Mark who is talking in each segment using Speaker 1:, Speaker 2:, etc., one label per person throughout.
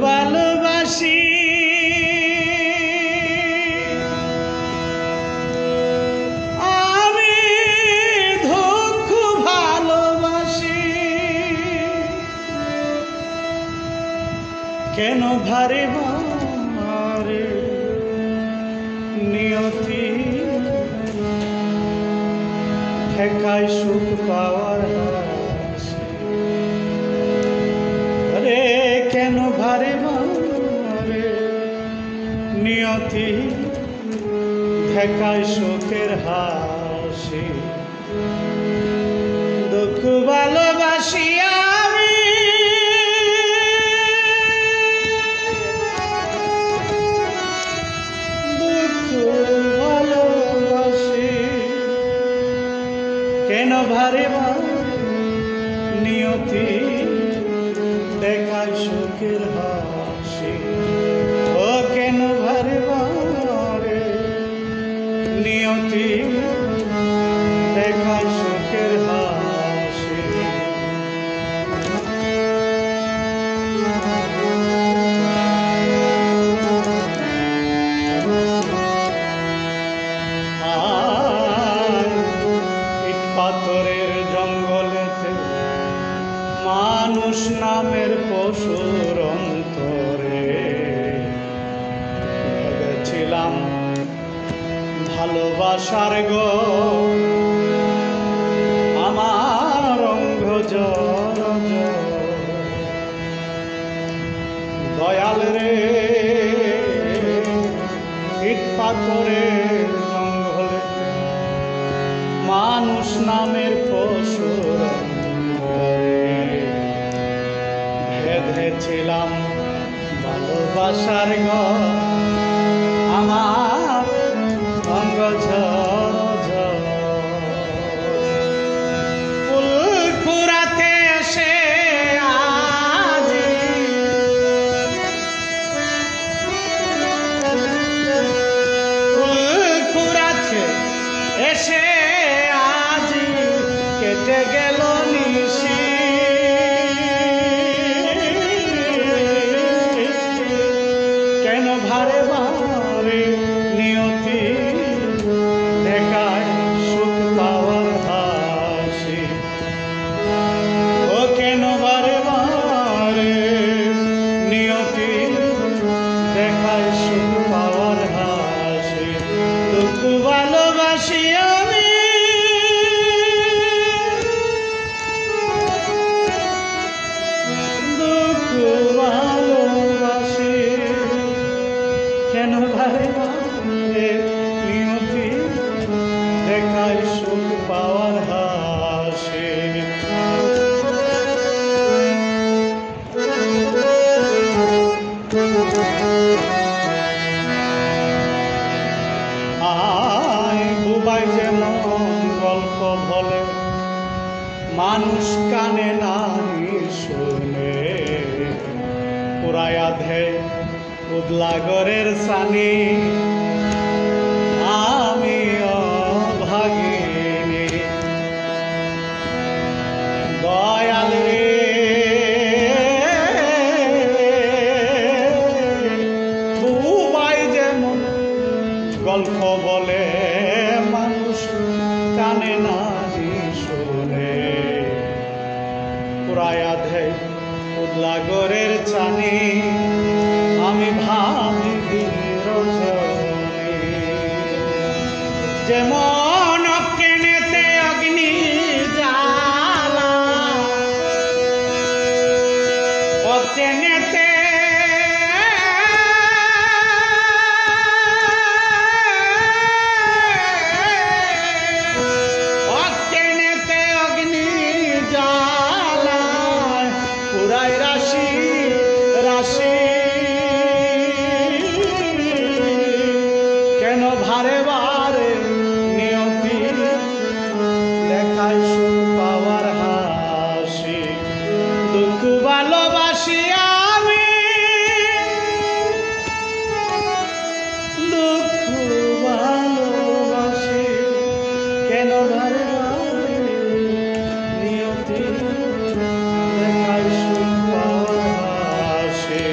Speaker 1: ভালোবাসি আমি, দুঃখ ভালোবাসি কেন ভারে ভারে নিয়তি ঠেকায় সুখ পাওয়ার রে কেন ভারে ভারে নিয়তি ঠেকায় সুখের হাসি দুঃখ ভালোবাসি আমি দুঃখ ভালোবাসি কেন ভারে ভারে নিয়তি দেখায় সুখের হাসি ও কেন ভারে ভারে নিয়তি দেখায় সুখের হাসি ইট পাথরের জঙ্গলেতে মানুষ নামের পশুর অন্তরে ভেবেছিলাম ভালোবাসার গো আমার অঙ্গ জর দয়াল রে ইট পাথরের জঙ্গলে মানুষ নামের পশুর বেঁধেছিলাম ভালোবাসার গো আমার অঙ্গ ঝর ফুল কুড়াতে এসে আজ ফুল কুড়াতে এসে আজ কেটে গেল নিশি ভারে ভারে নিয়তি দেখায় সুখ পাওয়ার হাসি ও কেন ভারে ভারে নিয়তি দেখায় সুখ পাওয়ার হাসি দুঃখ ভালোবাসি আমি দুঃখ ভালোবাসি কেন ভারে ভারে নিয়তি দেখায় সুখ পাওয়ার হাসি আয় বুবাই যেমন গল্প বলে মানুষ কানে নাই শুনে পুরায়া ধে উদলাগরের সানি আমি অভাগিনী দয়াল রে বুবাই যেমন গল্প বলে মানুষ কানে নাহি শুনে পুরায়া ধে উদলাগরের চানি আমি ভাবি রজনী যেমন অকেনেতে অগ্নি জ্বালা অকেনেতে অকেনেতে অগ্নি জ্বালা পুরাই রাশি রাশি কেন ভারে ভারে নিয়তি দেখায় সুখ পাওয়ার হাসি দুঃখ ভালোবাসি আমি দুঃখ ভালোবাসি কেন ভারে ভারে নিয়তি দেখায় সুখ পাওয়ার হাসি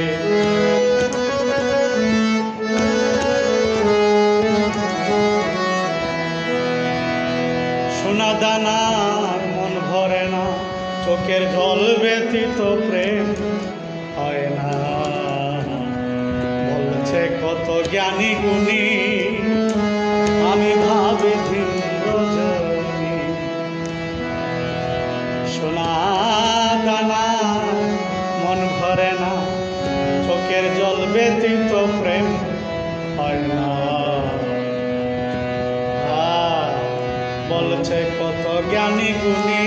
Speaker 1: চোখের জল ব্যতীত প্রেম হয় না। বলছে কত জ্ঞানী গুণী, আমি ভাবি ভিন্ন জনী। সোনা দানা মন ভরে না, চোখের জল ব্যতীত প্রেম হয় না। বলছে কত জ্ঞানী গুণী,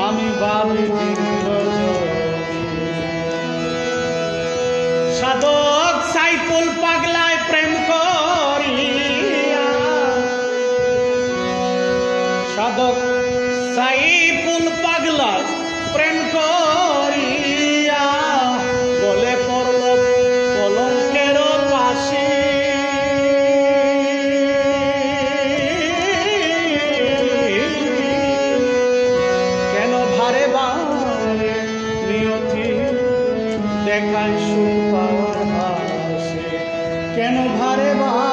Speaker 1: আমি ভাবি ভিন্ন জনী। সাধক সাইফুল পাগলায় প্রেম করিয়া, সাধক সাইফুল পাগলায় প্রেম করিয়া গলে পড়ল কলঙ্কের পাশে। কেন ভারে বারে নিয়তি দেখায় সুখ পাওয়ার আশে, কেন ভারে বারে